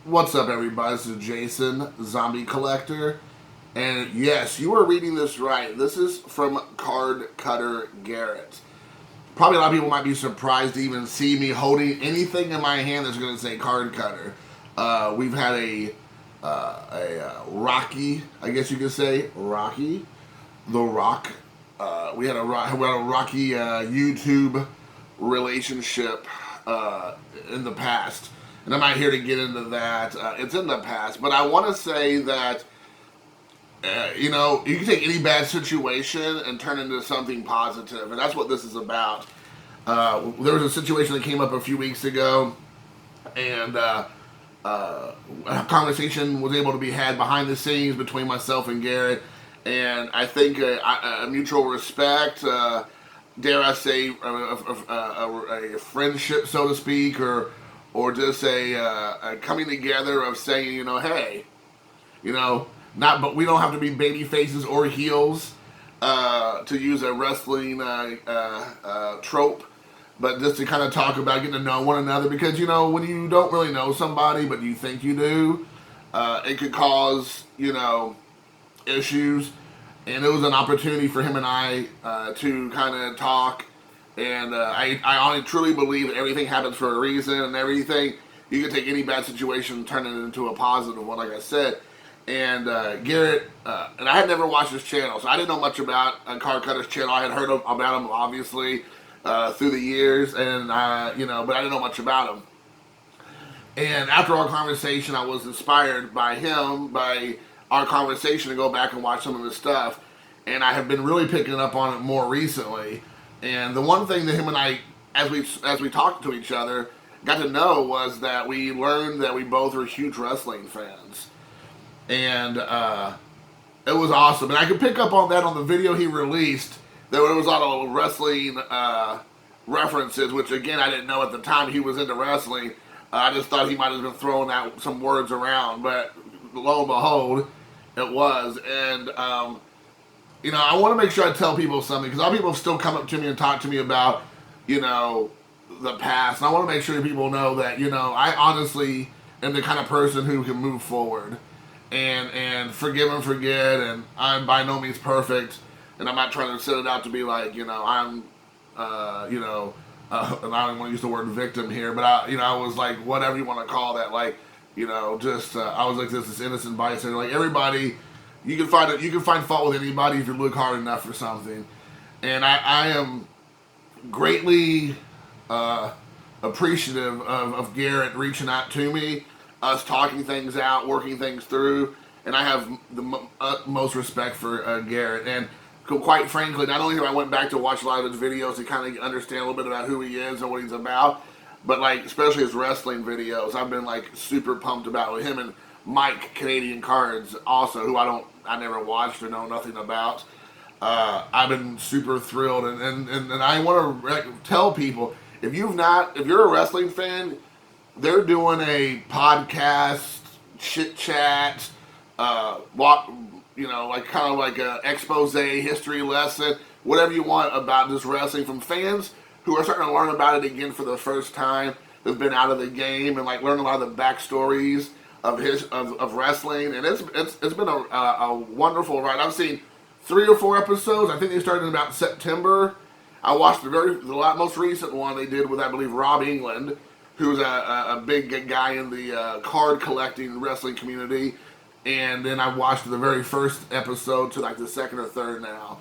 What's up, everybody? This is Jason, Zombie Collector. And yes, you are reading this right. This is from CardCutter Garrett. Probably a lot of people might be surprised to even see me holding anything in my hand that's going to say CardCutter. We've had a Rocky, I guess you could say, Rocky, The Rock. We had a Rocky YouTube relationship in the past. And I'm not here to get into that. It's in the past. But I want to say that, you can take any bad situation and turn it into something positive. And that's what this is about. There was a situation that came up a few weeks ago. And a conversation was able to be had behind the scenes between myself and Garrett. And I think a mutual respect, dare I say, a friendship, so to speak, or just a coming together of saying, hey, but we don't have to be baby faces or heels, to use a wrestling trope, but just to kind of talk about getting to know one another, because when you don't really know somebody but you think you do, it could cause issues, and it was an opportunity for him and I to kind of talk. And I truly believe that everything happens for a reason, and everything, you can take any bad situation and turn it into a positive one, like I said. And Garrett, and I had never watched his channel, so I didn't know much about CardCutter's channel. I had heard about him, obviously, through the years, and but I didn't know much about him. And after our conversation, I was inspired by him, by our conversation, to go back and watch some of his stuff. And I have been really picking up on it more recently. And the one thing that him and I, as we talked to each other, got to know was that we learned that we both were huge wrestling fans. And it was awesome. And I could pick up on that on the video he released. There was a lot of wrestling references, which again, I didn't know at the time he was into wrestling. I just thought he might have been throwing out some words around. But lo and behold, it was. And I want to make sure I tell people something, because a lot of people have still come up to me and talk to me about, the past. And I want to make sure people know that, I honestly am the kind of person who can move forward and forgive and forget. And I'm by no means perfect. And I'm not trying to set it out to be like, I'm, and I don't want to use the word victim here, but I was like, whatever you want to call that, like, I was like this innocent bystander. Like, everybody, you can find fault with anybody if you look hard enough for something. And I am greatly appreciative of Garrett reaching out to me, us talking things out, working things through, and I have the utmost respect for Garrett. And quite frankly, not only have I went back to watch a lot of his videos to kind of understand a little bit about who he is and what he's about, but especially his wrestling videos, I've been super pumped about with him and Mike Canadian Cards, also, who I never watched or know nothing about. I've been super thrilled, and I want to tell people, if you're a wrestling fan, they're doing a podcast, chit chat, kind of like a expose, history lesson, whatever you want about this wrestling, from fans who are starting to learn about it again for the first time, who've been out of the game, and learn a lot of the backstories of wrestling. And it's been a wonderful ride. I've seen 3 or 4 episodes. I think they started in about September. I watched the most recent one they did with, I believe, Rob England, who's a big guy in the card collecting wrestling community. And then I watched the very first episode to the second or third now.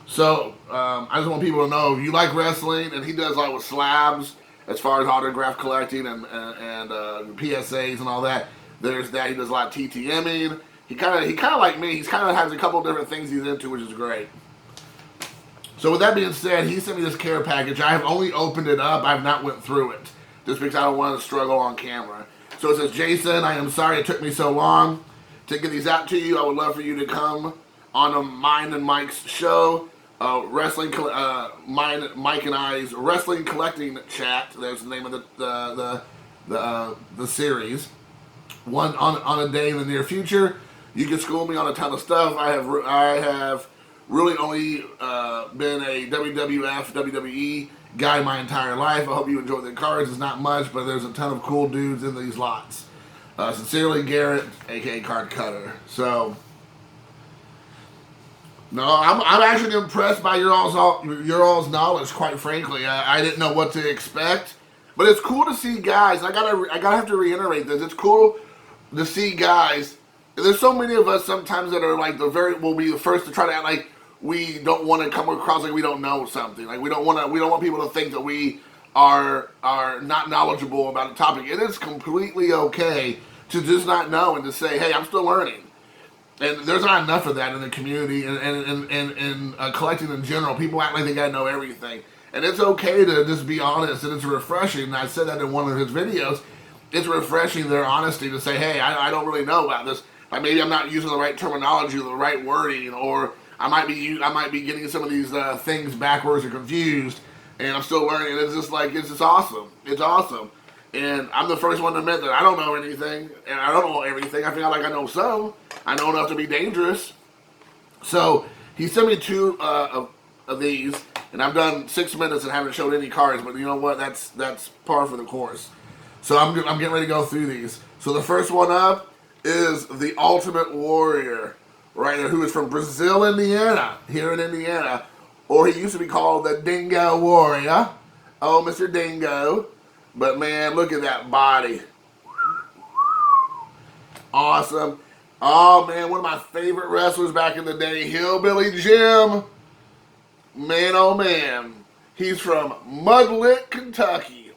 So I just want people to know, if you like wrestling, and he does a lot with slabs as far as autograph collecting and PSAs and all that. There's that. He does a lot of TTMing. He kind of like me. He kind of has a couple different things he's into, which is great. So with that being said, he sent me this care package. I have only opened it up. I have not went through it, just because I don't want to struggle on camera. So it says, Jason, I am sorry it took me so long to get these out to you. I would love for you to come on mine and Mike's show, Mike and I's wrestling collecting chat. There's the name of the series. One on a day in the near future. You can school me on a ton of stuff. I have really only been a WWF, WWE guy my entire life. I hope you enjoy the cards. It's not much, but there's a ton of cool dudes in these lots. Sincerely, Garrett, aka CardCutter. So, no, I'm actually impressed by your all's knowledge. Quite frankly, I didn't know what to expect, but it's cool to see guys. I gotta have to reiterate this. It's cool to see guys. There's so many of us sometimes that are like will be the first to try to act like we don't want to come across like we don't know something. Like we don't want people to think that we are not knowledgeable about a topic. It is completely okay to just not know and to say, hey, I'm still learning. And there's not enough of that in the community and collecting in general. People act like they gotta know everything. And it's okay to just be honest, and it's refreshing. And I said that in one of his videos. It's refreshing their honesty to say, hey, I don't really know about this. Like maybe I'm not using the right terminology or the right wording, or I might be getting some of these things backwards or confused, and I'm still learning. And it's just awesome. It's awesome. And I'm the first one to admit that I don't know anything, and I don't know everything. I feel like I know some. I know enough to be dangerous. So he sent me 2 of these, and I've done 6 minutes and haven't showed any cards. But you know what? That's par for the course. So I'm getting ready to go through these. So the first one up is the Ultimate Warrior, right there, who is from Brazil, Indiana, here in Indiana, or he used to be called the Dingo Warrior. Oh, Mr. Dingo. But man, look at that body. Awesome. Oh man, one of my favorite wrestlers back in the day, Hillbilly Jim. Man, oh man. He's from Mudlick, Kentucky.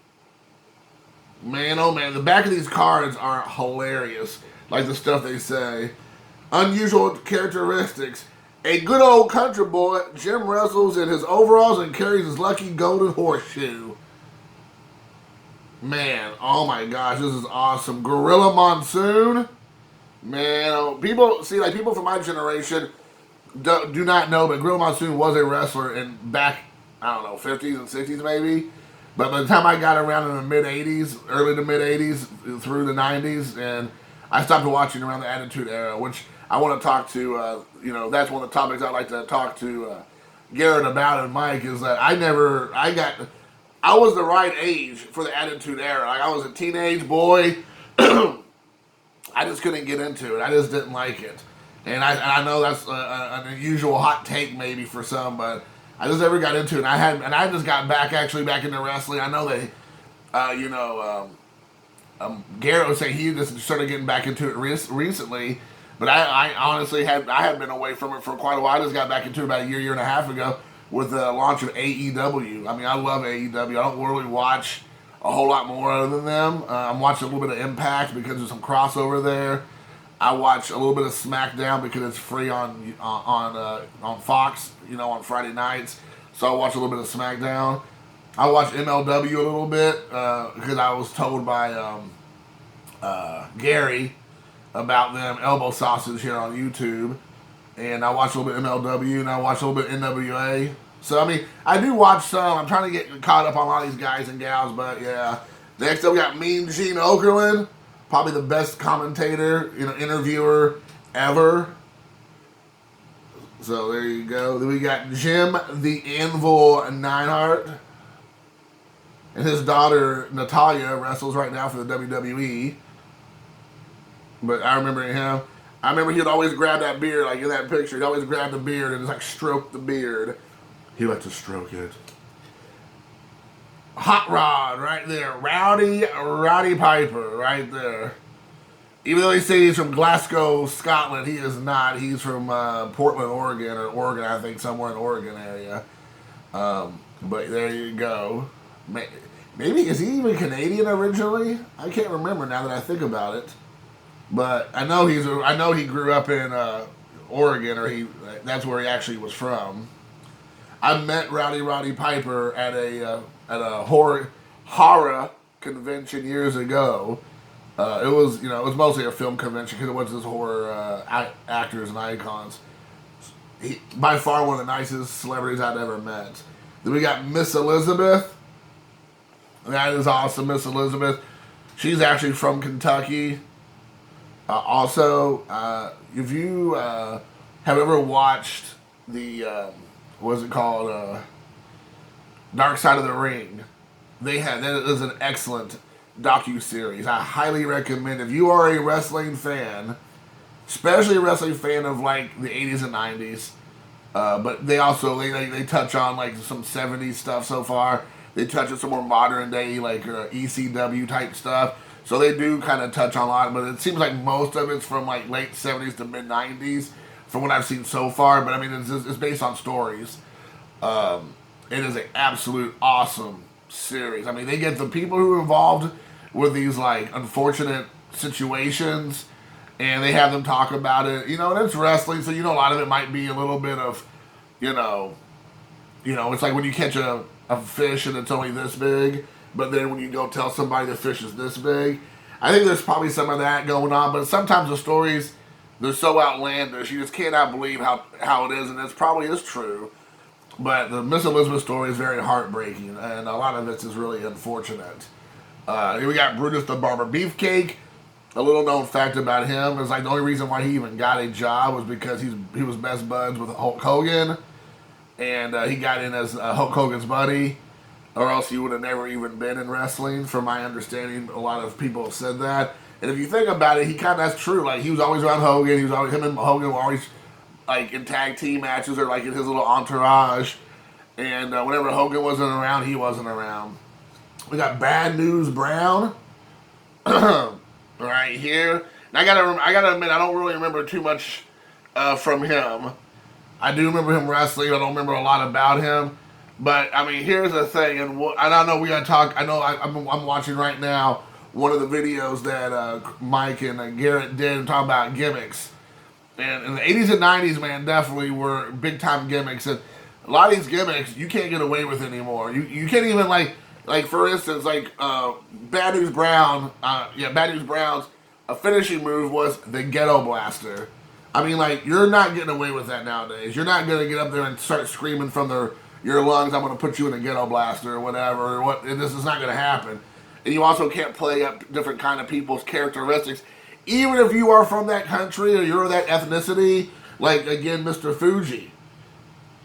Man, oh man. The back of these cards are hilarious. Like the stuff they say. Unusual characteristics. A good old country boy, Jim wrestles in his overalls and carries his lucky golden horseshoe. Man, oh my gosh, this is awesome. Gorilla Monsoon. Man, people from my generation do not know, but Gorilla Monsoon was a wrestler in back, I don't know, 50s and 60s maybe. But by the time I got around in the mid 80s, early to mid 80s through the 90s, and I stopped watching around the Attitude Era, which I want to talk to, that's one of the topics I'd like to talk to Garrett about, and Mike, is that I was the right age for the Attitude Era. Like I was a teenage boy. I just couldn't get into it. I just didn't like it. And I know that's an unusual hot take maybe for some, but I just never got into it. And I just got back into wrestling. I know that, Garrett would say he just started getting back into it recently, but I honestly had been away from it for quite a while. I just got back into it about a year and a half ago with the launch of AEW. I mean, I love AEW. I don't really watch a whole lot more other than them. I'm watching a little bit of Impact because there's some crossover there. I watch a little bit of SmackDown because it's free on Fox, on Friday nights. So I watch a little bit of SmackDown. I watch MLW a little bit because I was told by Gary about them elbow sausage here on YouTube. And I watch a little bit of MLW, and I watch a little bit of NWA. So, I mean, I do watch some. I'm trying to get caught up on a lot of these guys and gals, but yeah. Next up, we got Mean Gene Okerlund. Probably the best commentator, interviewer ever. So, there you go. Then we got Jim the Anvil Neidhart. And his daughter, Natalia, wrestles right now for the WWE. But I remember him. I remember he'd always grab that beard, like in that picture. He'd always grab the beard and just stroke the beard. He liked to stroke it. Hot Rod, right there. Roddy Piper, right there. Even though he says he's from Glasgow, Scotland, he is not. He's from Portland, Oregon, or Oregon, I think, somewhere in the Oregon area. But there you go. Maybe, is he even Canadian originally? I can't remember now that I think about it. But I know he grew up in Oregon, or that's where he actually was from. I met Roddy Piper at a horror convention years ago. It was mostly a film convention because it was just horror actors and icons. By far one of the nicest celebrities I'd ever met. Then we got Miss Elizabeth. That is awesome, Miss Elizabeth. She's actually from Kentucky. Also, if you have ever watched the, what's it called, Dark Side of the Ring, that is an excellent docuseries. I highly recommend, if you are a wrestling fan, especially a wrestling fan of like the 80s and 90s, but they also they touch on like some 70s stuff so far. They touch on some more modern day like ECW type stuff. So they do kind of touch on a lot, but it seems like most of it's from like late 70s to mid 90s from what I've seen so far. But I mean, it's based on stories. It is an absolute awesome series. I mean, they get the people who are involved with these like unfortunate situations, and they have them talk about it. You know, and it's wrestling, so you know a lot of it might be a little bit of, you know, it's like when you catch a fish and it's only this big, but then when you go tell somebody the fish is this big, I think there's probably some of that going on. But sometimes the stories, they're so outlandish, you just cannot believe how it is, and it probably is true. But the Miss Elizabeth story is very heartbreaking, and a lot of it is really unfortunate. Here we got Brutus the Barber Beefcake. A little known fact about him is like the only reason why he even got a job was because he was best buds with Hulk Hogan, and he got in as Hulk Hogan's buddy, or else he would have never even been in wrestling. From my understanding, a lot of people have said that. And if you think about it, he kind of, that's true. Like, he was always around Hogan. He was always, him and Hogan were always like in tag team matches or like in his little entourage. And whenever Hogan wasn't around, he wasn't around. We got Bad News Brown right here. And I gotta admit, I don't really remember too much from him. I do remember him wrestling. I don't remember a lot about him. But I mean, here's the thing, and I don't know. We gotta talk. I know I'm watching right now one of the videos that Mike and Garrett did talking about gimmicks. And in the 80s and 90s, man, definitely were big time gimmicks. And a lot of these gimmicks you can't get away with anymore. You can't even like for instance, like Bad News Brown. Bad News Brown's a finishing move was the Ghetto Blaster. I mean, like, you're not getting away with that nowadays. You're not gonna get up there and start screaming from your lungs, "I'm gonna put you in a Ghetto Blaster" or whatever. This is not gonna happen. And you also can't play up different kind of people's characteristics. Even if you are from that country or you're that ethnicity, like, again, Mr. Fuji.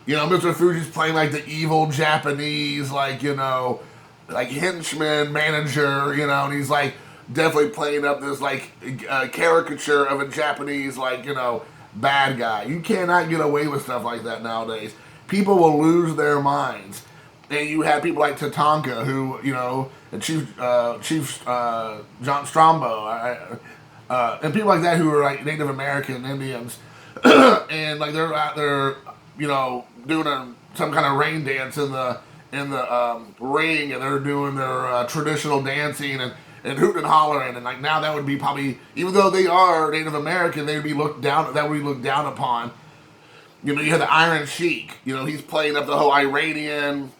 You know, Mr. Fuji's playing, like, the evil Japanese, like, you know, like, henchman, manager, you know, and he's, like, definitely playing up this, like, caricature of a Japanese, like, you know, bad guy. You cannot get away with stuff like that nowadays. People will lose their minds. And you have people like Tatanka, who, you know, and Chief John Strombo, and people like that who are like Native American Indians, and like they're out there, you know, doing some kind of rain dance in the ring, and they're doing their traditional dancing and hooting and hollering, and like now that would be probably, even though they are Native American, they would be looked down. That would be looked down upon. You know, you have the Iron Sheik. You know, he's playing up the whole Iranian,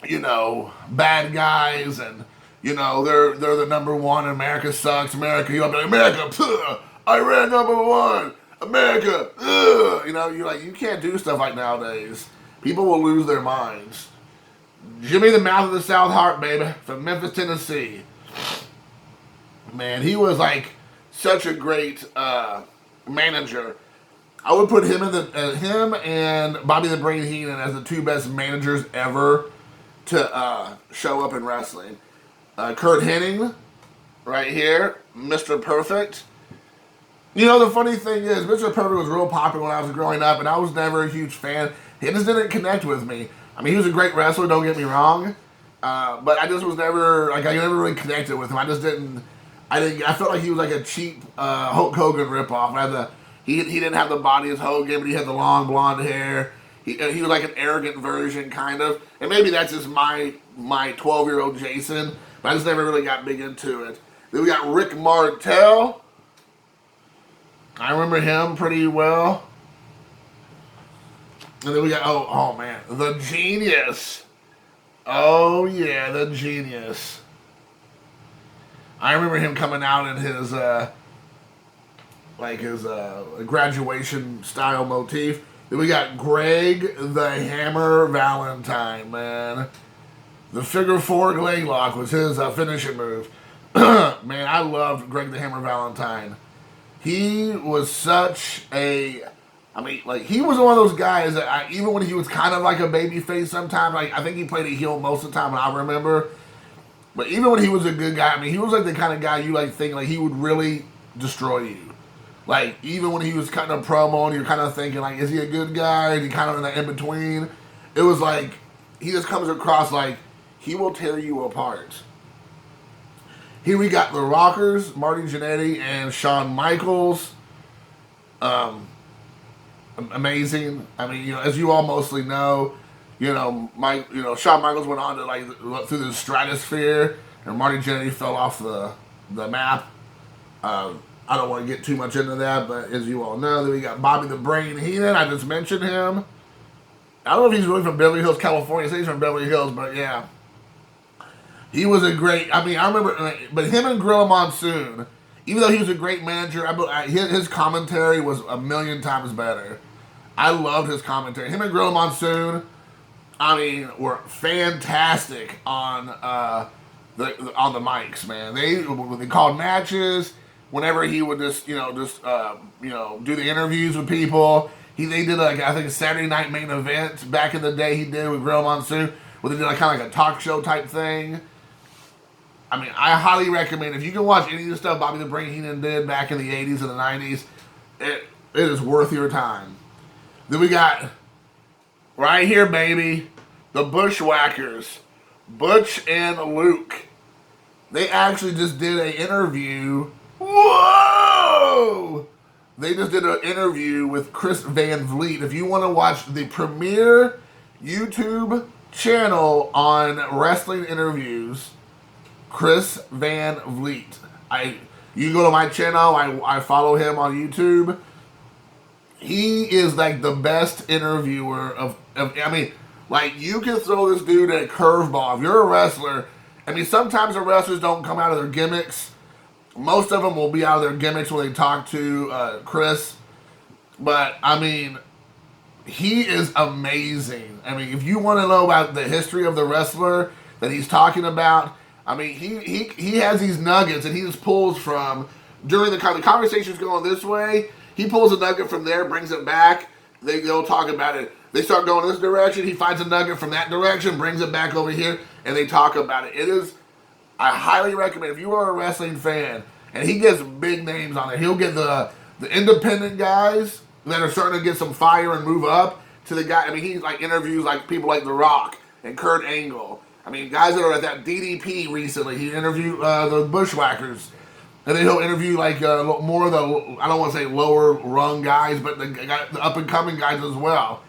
you know, bad guys, and you know they're the number one. America sucks. America, you'll be like, America, pugh, Iran number one. America, ugh. You know, you can't do stuff like nowadays. People will lose their minds. Jimmy the Mouth of the South Heart, baby, from Memphis, Tennessee. Man, he was like such a great manager. I would put him him and Bobby the Brain Heenan as the two best managers ever to show up in wrestling. Kurt Hennig, right here, Mr. Perfect. You know, the funny thing is, Mr. Perfect was real popular when I was growing up, and I was never a huge fan. He just didn't connect with me. I mean, he was a great wrestler, don't get me wrong, but I just was never, like, I never really connected with him. I felt like he was like a cheap Hulk Hogan ripoff. He didn't have the body as Hogan, but he had the long blonde hair. He was like an arrogant version, kind of. And maybe that's just my 12-year-old Jason, but I just never really got big into it. Then we got Rick Martell. I remember him pretty well. And then we got, oh man, the Genius. Oh yeah, the Genius. I remember him coming out in his graduation style motif. Then we got Greg the Hammer Valentine, man. The figure four leg lock was his finishing move. Man, I loved Greg the Hammer Valentine. He was such a, he was one of those guys that even when he was kind of like a baby face sometimes, like I think he played a heel most of the time, and I remember, But even when he was a good guy, I mean, he was like the kind of guy you like think like he would really destroy you. Like, even when he was kind of promo and you're kind of thinking, like, is he a good guy? Is he kind of in the in-between? It was like, he just comes across like, he will tear you apart. Here we got the Rockers, Marty Jannetty and Shawn Michaels. Amazing. I mean, as you all mostly know, Shawn Michaels went on to, like, through the stratosphere, and Marty Jannetty fell off the map. I don't want to get too much into that, but as you all know, then we got Bobby the Brain Heenan. I just mentioned him. I don't know if he's really from Beverly Hills, California. I say he's from Beverly Hills, but yeah. He was a great, I remember, but him and Gorilla Monsoon, even though he was a great manager, his commentary was a million times better. I loved his commentary. Him and Gorilla Monsoon, were fantastic on the mics, man. They called matches. Whenever he would do the interviews with people, they did I think a Saturday Night Main Event back in the day. He did with Gorilla Monsoon, where they did kind of like a talk show type thing. I mean, I highly recommend, if you can watch any of the stuff Bobby the Brain Heenan did back in the 80s and the 90s, it is worth your time. Then we got, right here, baby, the Bushwhackers, Butch and Luke. They actually just did an interview. Whoa! They just did an interview with Chris Van Vliet. If you want to watch the premier YouTube channel on wrestling interviews, Chris Van Vliet. You go to my channel, I follow him on YouTube. He is like the best interviewer you can throw this dude a curveball. If you're a wrestler, sometimes the wrestlers don't come out of their gimmicks. Most of them will be out of their gimmicks when they talk to Chris. But, he is amazing. If you want to know about the history of the wrestler that he's talking about, he has these nuggets and he just pulls from, during the conversation's going this way, he pulls a nugget from there, brings it back, they'll talk about it. They start going this direction, he finds a nugget from that direction, brings it back over here, and they talk about it. I highly recommend, if you are a wrestling fan, and he gets big names on it, he'll get the independent guys that are starting to get some fire and move up to the guy. He interviews people like The Rock and Kurt Angle. Guys that are at that DDP recently. He interviewed the Bushwhackers. And then he'll interview more of the, I don't want to say lower rung guys, but the up and coming guys as well.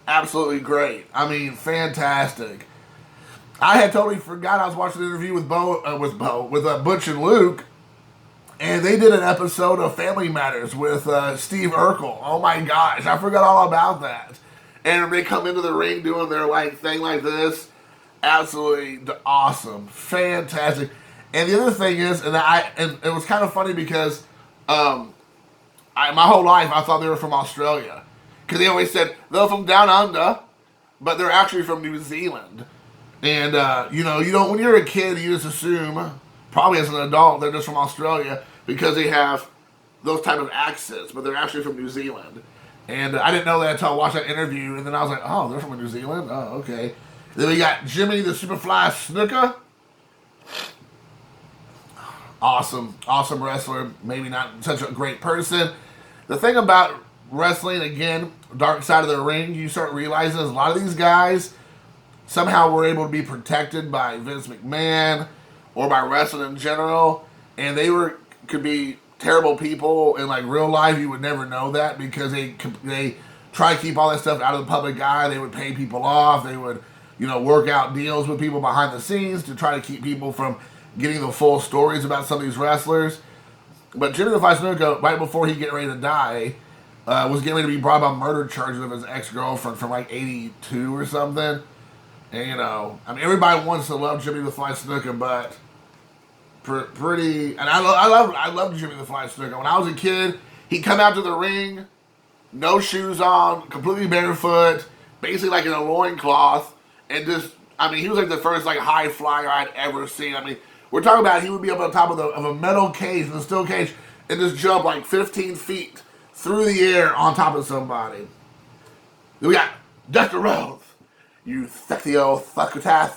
Absolutely great. Fantastic. I had totally forgot I was watching an interview with Butch and Luke, and they did an episode of Family Matters with Steve Urkel. Oh my gosh, I forgot all about that. And they come into the ring doing their thing like this. Absolutely awesome, fantastic. And the other thing is, and it was kind of funny because my whole life I thought they were from Australia, because they always said they're from down under, but they're actually from New Zealand. And you don't, when you're a kid, you just assume, probably as an adult, they're just from Australia because they have those type of accents, but they're actually from New Zealand. And I didn't know that until I watched that interview, and then I was like, oh, they're from New Zealand? Oh, okay. Then we got Jimmy the Superfly Snuka. Awesome wrestler. Maybe not such a great person. The thing about wrestling, again, dark side of the ring, you start realizing is a lot of these guys somehow were able to be protected by Vince McMahon or by wrestling in general, and could be terrible people in real life. You would never know that because they try to keep all that stuff out of the public eye. They would pay people off. They would work out deals with people behind the scenes to try to keep people from getting the full stories about some of these wrestlers. But Jimmy the Fly Snuka, right before he get ready to die, was getting ready to be brought up on murder charges of his ex-girlfriend from 82 or something. And everybody wants to love Jimmy the Fly Snuka, but pretty. And I loved Jimmy the Fly Snuka. When I was a kid, he'd come out to the ring, no shoes on, completely barefoot, basically in a loincloth. And just, he was the first high flyer I'd ever seen. We're talking about he would be up on top of a metal cage, the steel cage, and just jump 15 feet through the air on top of somebody. Then we got Dr. Rhodes, you sexy old succotash.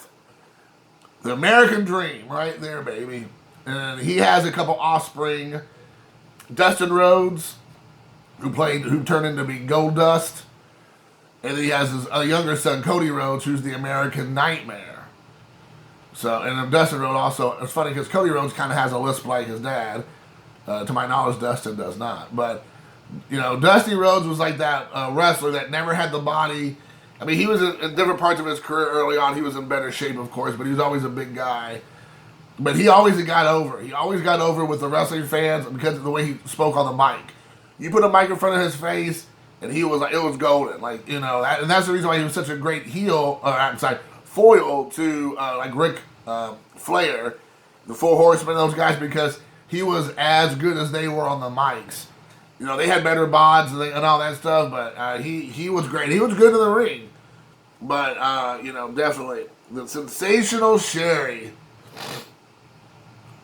The American Dream, right there, baby. And he has a couple offspring. Dustin Rhodes, who turned into be Gold Dust. And then he has his younger son, Cody Rhodes, who's the American Nightmare. So, and Dustin Rhodes also, it's funny because Cody Rhodes kind of has a lisp like his dad. To my knowledge, Dustin does not. But, Dusty Rhodes was like that wrestler that never had the body. I mean, he was in different parts of his career early on. He was in better shape, of course, but he was always a big guy. But he always got over. He always got over with the wrestling fans because of the way he spoke on the mic. You put a mic in front of his face, and he was like, it was golden. Like, and that's the reason why he was such a great foil to like Ric Flair, the Four Horsemen, those guys, because he was as good as they were on the mics. They had better bods and all that stuff, but he was great. He was good in the ring. But, definitely. The Sensational Sherry.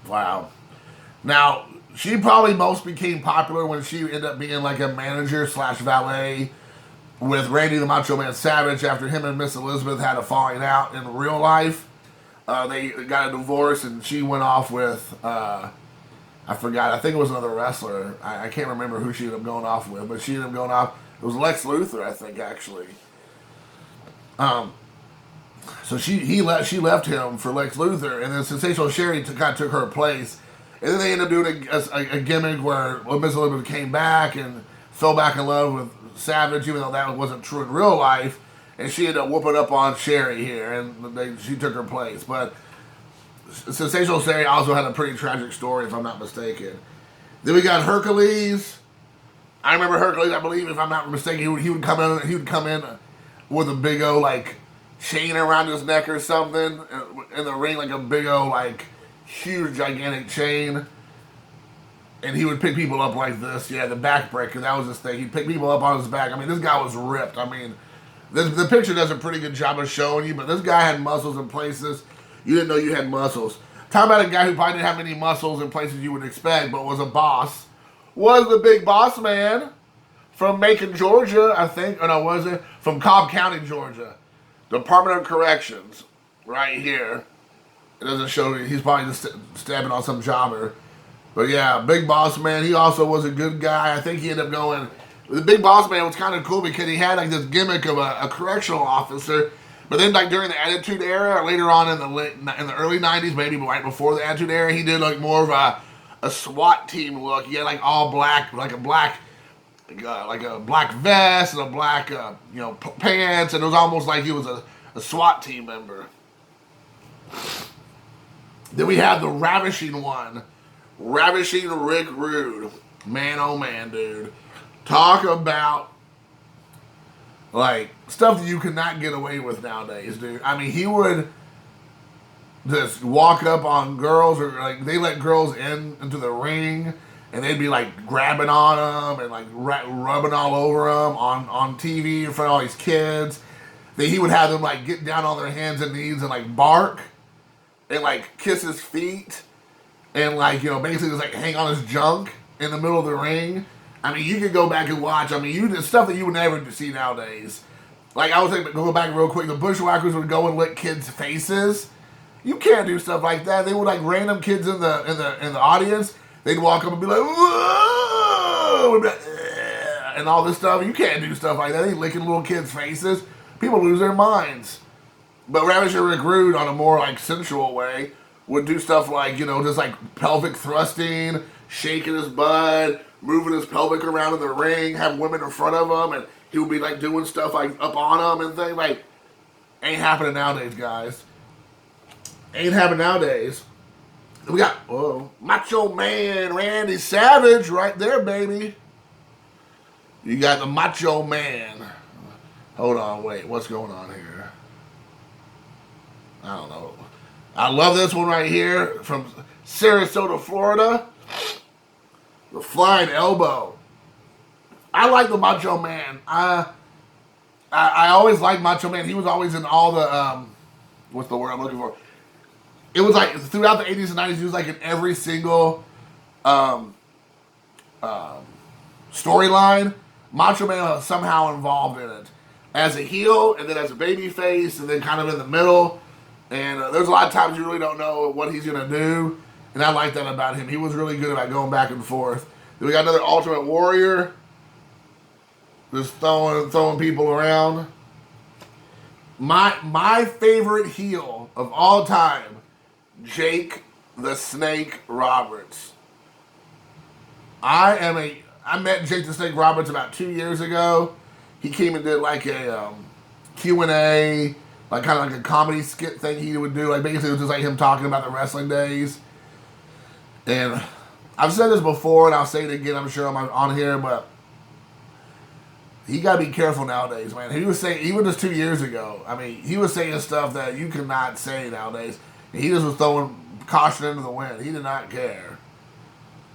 Wow. Now, she probably most became popular when she ended up being like a manager / valet with Randy the Macho Man Savage after him and Miss Elizabeth had a falling out in real life. They got a divorce and she went off with... I forgot. I think it was another wrestler. I can't remember who she ended up going off with, but she ended up going off. It was Lex Luthor, I think, actually. So she left him for Lex Luthor, and then Sensational Sherry took her place. And then they ended up doing a gimmick where Miss Elizabeth came back and fell back in love with Savage, even though that wasn't true in real life. And she ended up whooping up on Sherry here, and she took her place. But Sensational Sherry also had a pretty tragic story, if I'm not mistaken. Then we got Hercules. I remember Hercules. I believe, if I'm not mistaken, he would come in with a big old like chain around his neck or something in the ring, like a big old like huge gigantic chain. And he would pick people up like this. Yeah, the backbreaker. That was his thing. He'd pick people up on his back. I mean, this guy was ripped. I mean, the picture does a pretty good job of showing you, but this guy had muscles in places you didn't know you had muscles. Talk about a guy who probably didn't have many muscles in places you would expect, but was a boss. Was the big boss man from Macon, Georgia, I think. Or no, was it? From Cobb County, Georgia. Department of Corrections. Right here. It doesn't show you. He's probably just stabbing on some jobber. But yeah, big boss man. He also was a good guy. I think he ended up going... The big boss man was kind of cool because he had like this gimmick of a correctional officer. But then, like during the Attitude Era, later on in the early '90s, maybe right before the Attitude Era, he did like more of a SWAT team look. He had like all black, like a black vest and a black, pants, and it was almost like he was a SWAT team member. Then we have the Ravishing One, Ravishing Rick Rude. Man, oh man, dude, talk about like stuff that you cannot get away with nowadays, dude. I mean, he would just walk up on girls, or like they let girls into the ring, and they'd be like grabbing on them and like rubbing all over them on TV in front of all these kids. Then he would have them like get down on their hands and knees and like bark and like kiss his feet and like basically just like hang on his junk in the middle of the ring. I mean, you could go back and watch. I mean, it's stuff that you would never see nowadays. Like, I was thinking, go back real quick. The Bushwhackers would go and lick kids' faces. You can't do stuff like that. They would like random kids in the audience. They'd walk up and be like, whoa, and all this stuff. You can't do stuff like that. They licking little kids' faces. People lose their minds. But Ravisher Rick Rude, on a more like sensual way, would do stuff like just like pelvic thrusting, shaking his butt, moving his pelvic around in the ring, have women in front of him, and he would be like doing stuff like up on them and things. Like, ain't happening nowadays, guys. Ain't happening nowadays. We got Macho Man Randy Savage right there, baby. You got the Macho Man. Hold on, wait, what's going on here? I don't know. I love this one right here from Sarasota, Florida. The Flying Elbow. I like the Macho Man. I always liked Macho Man. He was always in all the what's the word I'm looking for? It was like throughout the 80s and 90s, he was like in every single storyline. Macho Man was somehow involved in it. As a heel, and then as a baby face, and then kind of in the middle. And there's a lot of times you really don't know what he's going to do. And I like that about him. He was really good about going back and forth. Then we got another Ultimate Warrior. Just throwing people around. My favorite heel of all time, Jake the Snake Roberts. I met Jake the Snake Roberts about 2 years ago. He came and did like a Q&A, like kind of like a comedy skit thing he would do. Like basically it was just like him talking about the wrestling days. And I've said this before and I'll say it again, I'm sure I'm on here, but he got to be careful nowadays, man. He was saying, even just 2 years ago, I mean, he was saying stuff that you cannot say nowadays. And he just was throwing caution into the wind. He did not care.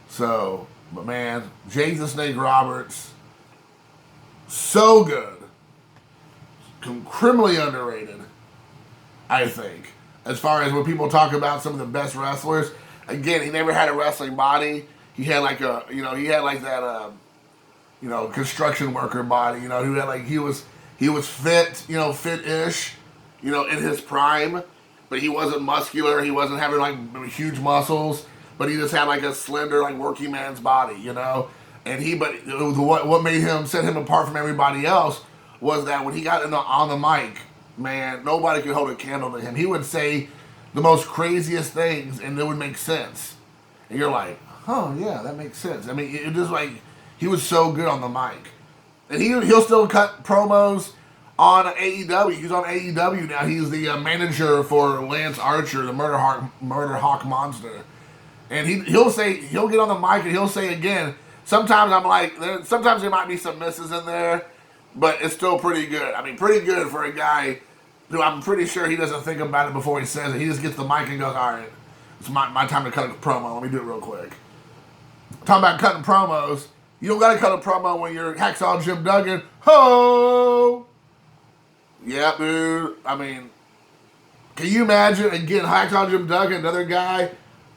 So, but man, Jake the Snake Roberts, so good. Criminally underrated, I think. As far as when people talk about some of the best wrestlers, again, he never had a wrestling body. He had like a, he had like that, construction worker body, who had like, he was fit, fit-ish, in his prime, but he wasn't muscular, he wasn't having like huge muscles, but he just had like a slender, like working man's body, and what made him, set him apart from everybody else was that when he got on the mic, man, nobody could hold a candle to him. He would say the most craziest things and it would make sense. And you're like, oh yeah, that makes sense. I mean, it just like, he was so good on the mic. And he'll still cut promos on AEW. He's on AEW now. He's the manager for Lance Archer, the Murder Hawk Monster. And he'll get on the mic and he'll say again, sometimes I'm like, sometimes there might be some misses in there, but it's still pretty good. I mean, pretty good for a guy who I'm pretty sure he doesn't think about it before he says it. He just gets the mic and goes, all right, it's my time to cut a promo. Let me do it real quick. Talking about cutting promos, you don't got to cut a promo when you're Hacksaw Jim Duggan. Ho! Yeah, dude. I mean, can you imagine, again, Hacksaw Jim Duggan, another guy,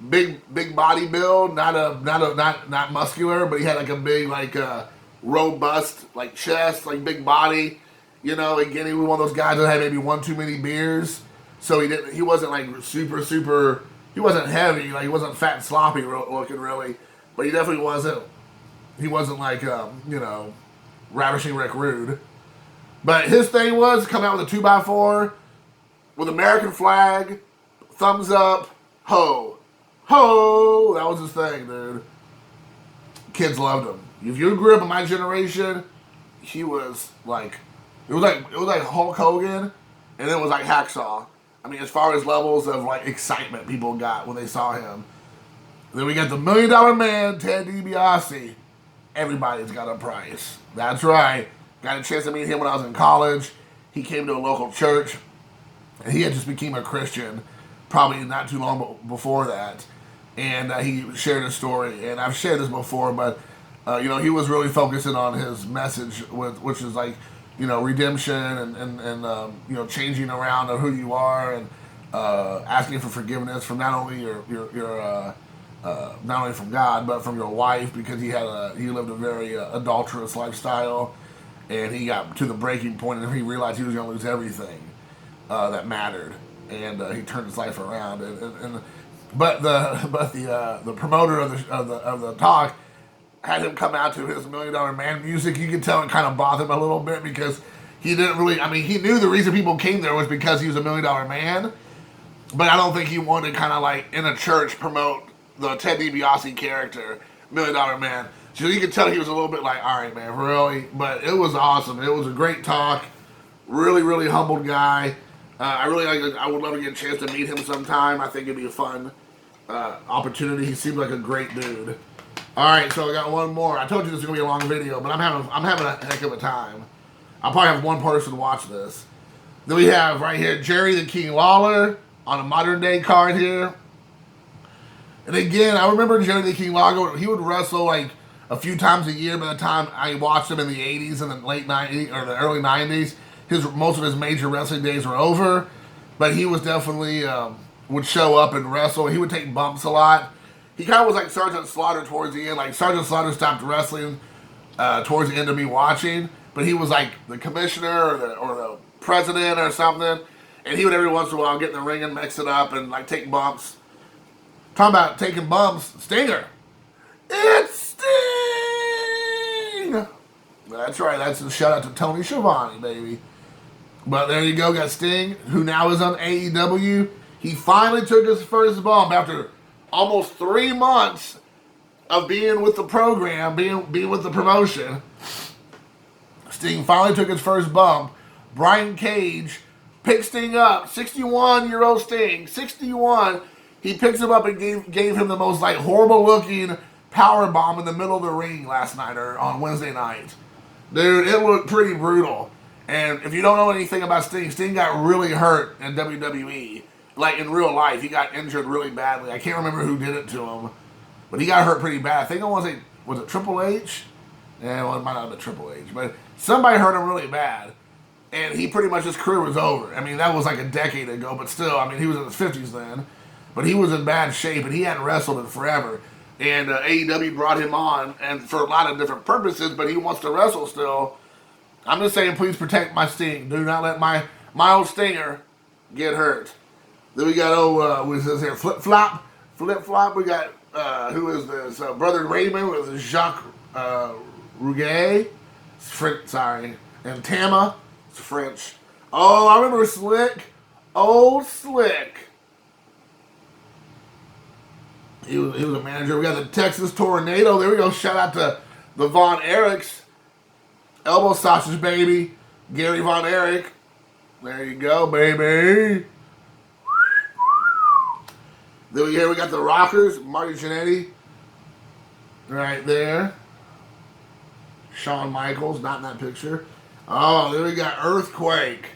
big body build, not muscular, but he had like a big, like, robust, like, chest, like, big body. Again, he was one of those guys that had maybe one too many beers. So he wasn't, like, super, he wasn't heavy, like, he wasn't fat and sloppy looking, really. But he definitely wasn't. He wasn't like, Ravishing Rick Rude. But his thing was come out with a 2x4 with American flag, thumbs up, ho. Ho! That was his thing, dude. Kids loved him. If you grew up in my generation, he was like, it was like Hulk Hogan, and it was like Hacksaw. I mean, as far as levels of like excitement people got when they saw him. Then we got the $1 Million Man, Ted DiBiase. Everybody's got a price. That's right. Got a chance to meet him when I was in college. He came to a local church, and he had just become a Christian probably not too long before that. And he shared his story, and I've shared this before, but he was really focusing on his message, which is like, redemption and changing around of who you are and asking for forgiveness from not only your not only from God, but from your wife, because he lived a very adulterous lifestyle, and he got to the breaking point, and he realized he was going to lose everything that mattered, and he turned his life around. But the promoter of the talk had him come out to his $1 Million Man music. You could tell it kind of bothered him a little bit because he didn't really. I mean, he knew the reason people came there was because he was a $1 Million Man, but I don't think he wanted to kind of like in a church promote the Ted DiBiase character, $1 Million Man. So you could tell he was a little bit like, all right, man, really? But it was awesome. It was a great talk. Really, really humbled guy. I would love to get a chance to meet him sometime. I think it'd be a fun opportunity. He seemed like a great dude. All right, so I got one more. I told you this was gonna be a long video, but I'm having a heck of a time. I'll probably have one person watch this. Then we have right here Jerry the King Lawler on a modern day card here. And again, I remember Jerry the King Lawler. He would wrestle like a few times a year. By the time I watched him in the 80s and the late 90s or the early 90s, most of his major wrestling days were over. But he was definitely would show up and wrestle. He would take bumps a lot. He kind of was like Sergeant Slaughter towards the end. Like Sergeant Slaughter stopped wrestling towards the end of me watching, but he was like the commissioner or the president or something. And he would every once in a while get in the ring and mix it up and like take bumps. Talking about taking bumps, Stinger. It's Sting! That's right, that's a shout out to Tony Schiavone, baby. But there you go, got Sting, who now is on AEW. He finally took his first bump after almost 3 months of being with the program, being with the promotion. Sting finally took his first bump. Brian Cage picked Sting up, 61-year-old Sting, 61. He picks him up and gave him the most like horrible looking power bomb in the middle of the ring last night or on Wednesday night. Dude, it looked pretty brutal. And if you don't know anything about Sting, Sting got really hurt in WWE. Like in real life, he got injured really badly. I can't remember who did it to him, but he got hurt pretty bad. I think was it Triple H? Yeah, well, it might not have been Triple H, but somebody hurt him really bad. And he pretty much, his career was over. I mean, that was like a decade ago, but still, I mean, he was in his 50s then. But he was in bad shape, and he hadn't wrestled in forever. And AEW brought him on, and for a lot of different purposes, but he wants to wrestle still. I'm just saying, please protect my Sting. Do not let my old Stinger get hurt. Then we got, what says here, Flip Flop. We got, who is this? Brother Raymond with Jacques Rouget. Sorry. And Tama. It's French. Oh, I remember Slick. Old Slick. He was a manager. We got the Texas Tornado. There we go. Shout out to the Von Erichs. Elbow sausage, baby. Gary Von Erich. There you go, baby. Then we got the Rockers. Marty Jannetty. Right there. Shawn Michaels. Not in that picture. Oh, then we got Earthquake.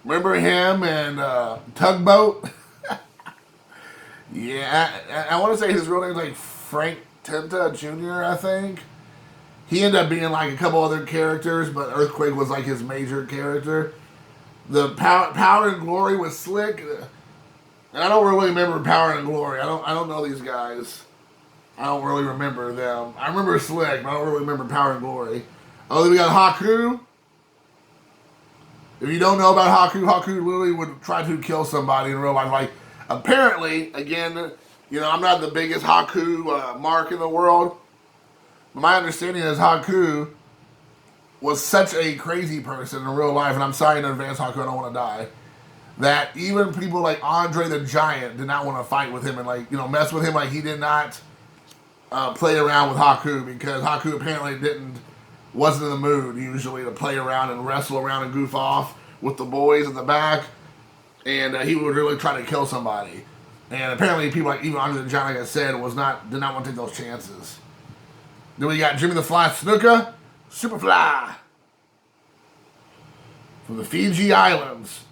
Remember him and Tugboat? Yeah, I want to say his real name is like Frank Tenta Jr., I think. He ended up being like a couple other characters, but Earthquake was like his major character. The Power and Glory was Slick. And I don't really remember Power and Glory. I don't know these guys. I don't really remember them. I remember Slick, but I don't really remember Power and Glory. Oh, then we got Haku. If you don't know about Haku, Haku literally would try to kill somebody in real life. Like, apparently, again, you know, I'm not the biggest Haku mark in the world. But my understanding is Haku was such a crazy person in real life, and I'm sorry in advance, Haku, I don't want to die, that even people like Andre the Giant did not want to fight with him and, like, you know, mess with him. Like, he did not play around with Haku because Haku apparently wasn't in the mood usually to play around and wrestle around and goof off with the boys in the back. And he would really try to kill somebody. And apparently people like even Andre the Giant, like I said, did not want to take those chances. Then we got Jimmy the Fly Snuka, Superfly, from the Fiji Islands.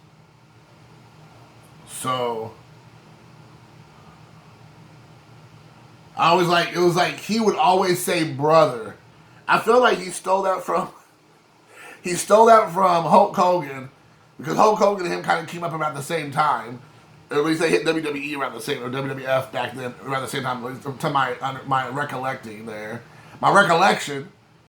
So it was like he would always say brother. I feel like he stole that from Hulk Hogan, because Hulk Hogan and him kind of came up about the same time. Or at least they hit WWE around the same, or WWF back then around the same time, to my recollecting there. My recollection.